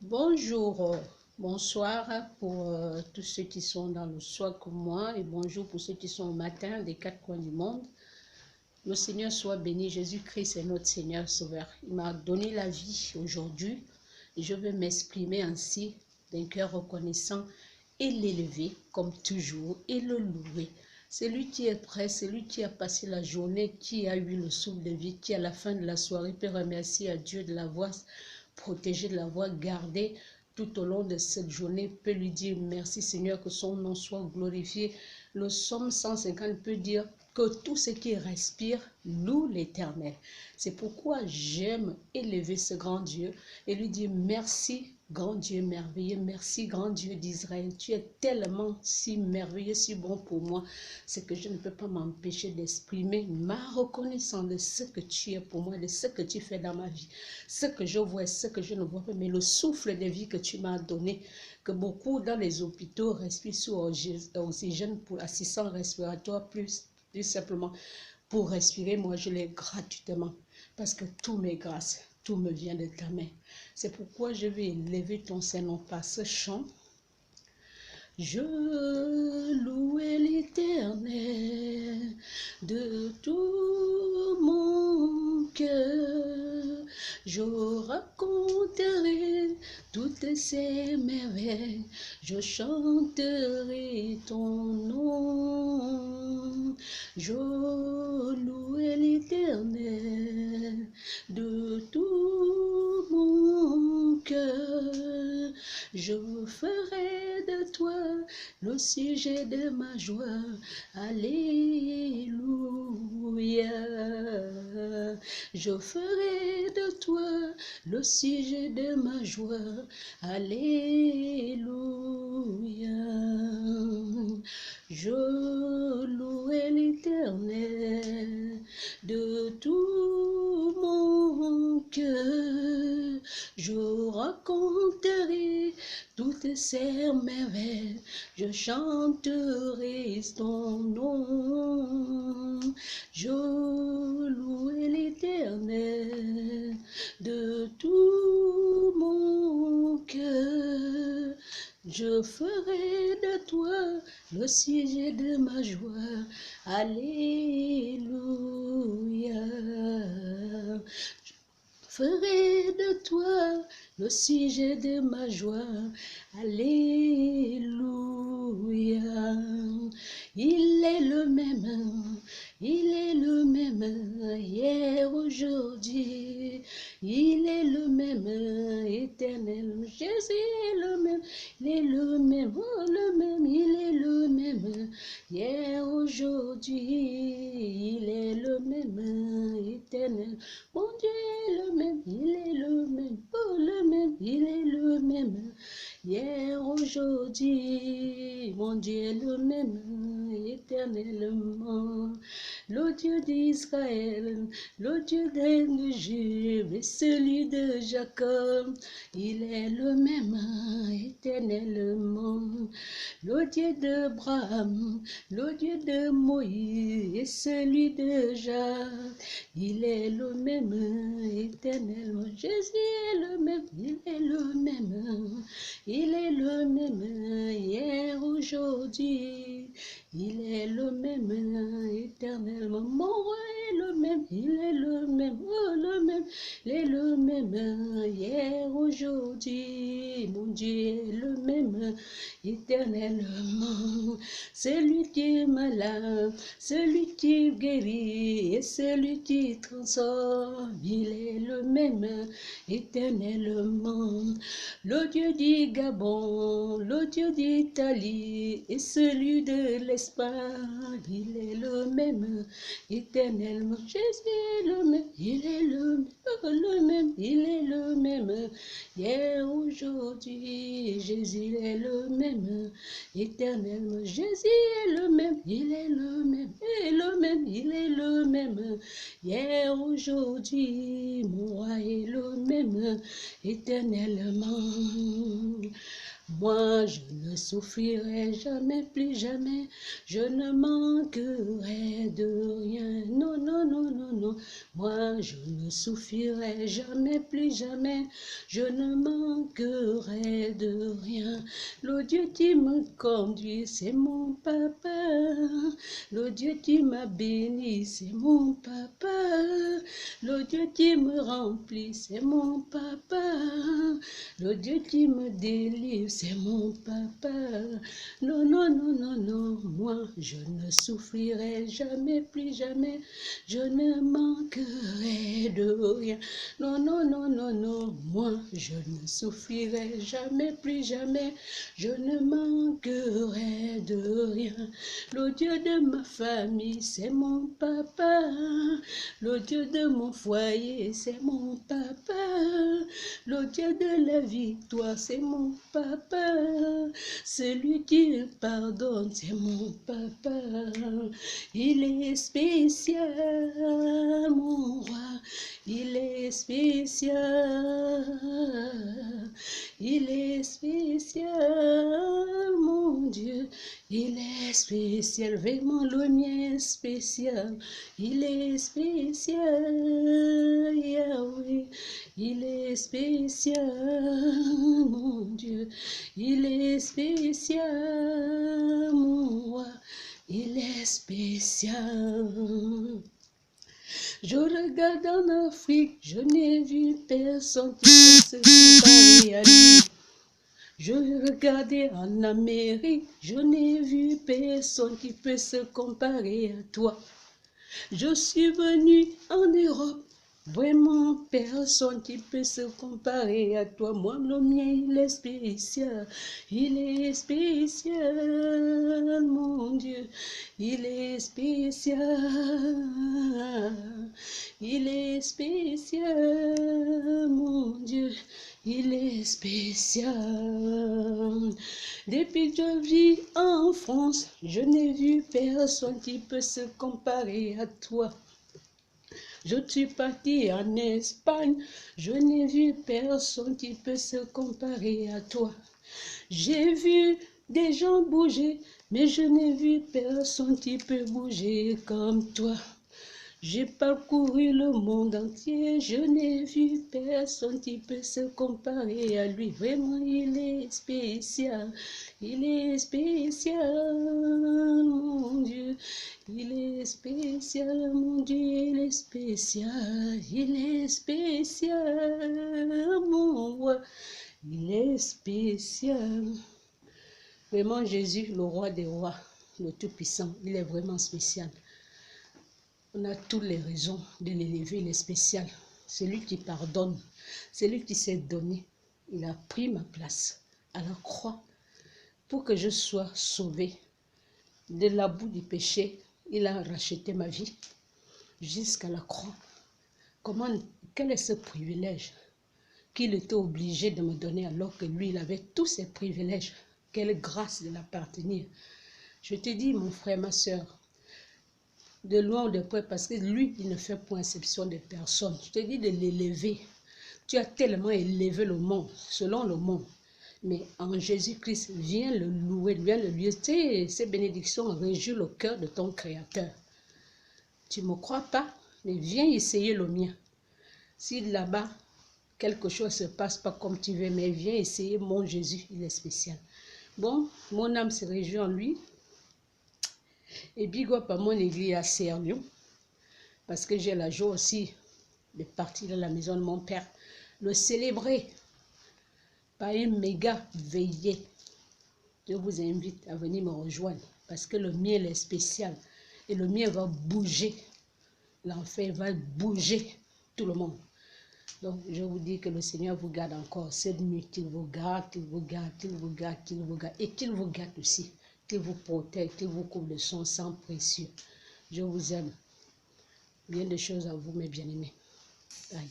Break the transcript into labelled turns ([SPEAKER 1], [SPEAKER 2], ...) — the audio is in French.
[SPEAKER 1] Bonjour, bonsoir pour tous ceux qui sont dans le soir comme moi et bonjour pour ceux qui sont au matin des quatre coins du monde. Le Seigneur soit béni, Jésus-Christ est notre Seigneur Sauveur. Il m'a donné la vie aujourd'hui et je veux m'exprimer ainsi d'un cœur reconnaissant et l'élever comme toujours et le louer. C'est lui qui est prêt, c'est lui qui a passé la journée, qui a eu le souffle de vie, qui à la fin de la soirée peut remercier à Dieu de l'avoir protégé, de l'avoir gardé tout au long de cette journée, peut lui dire merci Seigneur, que son nom soit glorifié. Le psaume 150 peut dire que tout ce qui respire loue l'Éternel. C'est pourquoi j'aime élever ce grand Dieu et lui dire merci, grand Dieu merveilleux, merci, grand Dieu d'Israël. Tu es tellement si merveilleux, si bon pour moi, c'est que je ne peux pas m'empêcher d'exprimer ma reconnaissance de ce que tu es pour moi, de ce que tu fais dans ma vie, ce que je vois et ce que je ne vois pas, mais le souffle de vie que tu m'as donné, que beaucoup dans les hôpitaux respirent sous oxygène pour assistance respiratoire, plus simplement pour respirer, moi je l'ai gratuitement, parce que tout m'est grâce, tout me vient de ta main. C'est pourquoi je vais élever ton Saint-Nom par ce chant. Je louais l'Éternel de tout mon cœur. Je raconterai toutes ses merveilles. Je chanterai ton nom. Je louais l'Éternel de tout mon cœur. Je ferai de toi le sujet de ma joie. Alléluia. Je ferai de toi le sujet de ma joie. Alléluia. Je louerai l'Éternel de tout mon cœur. Je raconterai toutes ces merveilles, je chanterai ton nom. Je louerai l'Éternel de tout mon cœur. Je ferai de toi le sujet de ma joie. Alléluia. Je ferai de toi le sujet de ma joie. Alléluia. Il est le même, il est le même, hier, aujourd'hui. Il est le même, éternel. Jésus est le même, il est le même, oh, le même, il est le même, hier, aujourd'hui. Il est le même, éternel. Mon Dieu est le même, il est le même, oh, le même, il est le même. Hier, aujourd'hui, mon Dieu est le même, éternellement. Le Dieu d'Israël, le Dieu de Jude et celui de Jacob, il est le même, éternellement. Le Dieu d'Abraham, le Dieu de Moïse et celui de Jacques, il est le même, éternellement. Jésus est le même, il est le même. Il est le même hier, aujourd'hui. Il est le même éternellement. Mon roi est le même, il est le même, oh, le même. Il est le même hier, aujourd'hui. Mon Dieu est le même éternellement. Celui qui est malade, celui qui guérit et celui qui transforme, il est le même éternellement. Le Dieu du Gabon, le Dieu d'Italie et celui de l'Espagne, il est le même éternellement. Jésus est le même, il est le même, il est le même. Hier, aujourd'hui, Jésus est le même éternellement. Jésus est le même, il est le même, il est le même, il est le même. Hier, aujourd'hui, mon roi est le même éternellement. Moi, je ne souffrirai jamais, plus jamais. Je ne manquerai de rien. Non, non, non, non, non. Moi, je ne souffrirai jamais, plus jamais. Je ne manquerai de rien. Le Dieu qui me conduit, c'est mon papa. Le Dieu qui m'a béni, c'est mon papa. Le Dieu qui me remplit, c'est mon papa. Le Dieu qui me délivre, c'est mon papa. Non, non, non, non, non, moi, je ne souffrirai jamais, plus jamais. Je ne manquerai de rien. Non, non, non, non, non, moi, je ne souffrirai jamais, plus jamais. Je ne manquerai de rien. Le Dieu de ma famille, c'est mon papa. Le Dieu de mon foyer, c'est mon papa. Le Dieu de la victoire, c'est mon papa. Celui qui pardonne, c'est mon papa. Il est spécial, mon roi. Il est spécial. Il est spécial, mon Dieu. Il est spécial, vraiment le mien est spécial. Il est spécial, Yahweh. Il est spécial, mon Dieu. Il est spécial, mon roi. Il est spécial. Je regarde en Afrique, je n'ai vu personne qui peut se comparer à lui. Je regardais en Amérique, je n'ai vu personne qui peut se comparer à toi. Je suis venu en Europe, vraiment personne qui peut se comparer à toi. Moi, le mien, il est spécial. Il est spécial, mon Dieu. Il est spécial. Il est spécial, mon Dieu. Il est spécial. Depuis que je vis en France, je n'ai vu personne qui peut se comparer à toi. Je suis parti en Espagne, je n'ai vu personne qui peut se comparer à toi. J'ai vu des gens bouger, mais je n'ai vu personne qui peut bouger comme toi. J'ai parcouru le monde entier, je n'ai vu personne qui peut se comparer à lui. Vraiment, il est spécial, il est spécial, mon Dieu. Il est spécial, mon Dieu, il est spécial, il est spécial, mon roi. Il est spécial. Vraiment, Jésus, le roi des rois, le Tout-Puissant, il est vraiment spécial. On a toutes les raisons de l'élever, il est spécial. C'est lui qui pardonne, c'est lui qui s'est donné. Il a pris ma place à la croix pour que je sois sauvé de la boue du péché. Il a racheté ma vie jusqu'à la croix. Quel est ce privilège qu'il était obligé de me donner alors que lui, il avait tous ses privilèges. Quelle grâce de l'appartenir. Je te dis, mon frère, ma soeur, de loin ou de près, parce que lui, il ne fait point exception de personne. Je te dis de l'élever. Tu as tellement élevé le monde, selon le monde. Mais en Jésus-Christ, viens le louer, viens le lieu. Ces bénédictions réjouissent le cœur de ton Créateur. Tu ne me crois pas, mais viens essayer le mien. Si là-bas, quelque chose ne se passe pas comme tu veux, mais viens essayer mon Jésus, il est spécial. Bon, mon âme se réjouit en lui. Et big up à mon église à Sernion, parce que j'ai la joie aussi de partir de la maison de mon père, le célébrer par une méga veillée. Je vous invite à venir me rejoindre, parce que le miel est spécial, et le miel va bouger, l'enfer va bouger tout le monde. Donc, je vous dis que le Seigneur vous garde encore cette nuit, qu'il vous garde, qu'il vous garde, qu'il vous garde, qu'il vous garde, et qu'il vous garde aussi, qu'il vous protège, qu'il vous couvre de son sang précieux. Je vous aime. Bien de choses à vous, mes bien-aimés. Bye.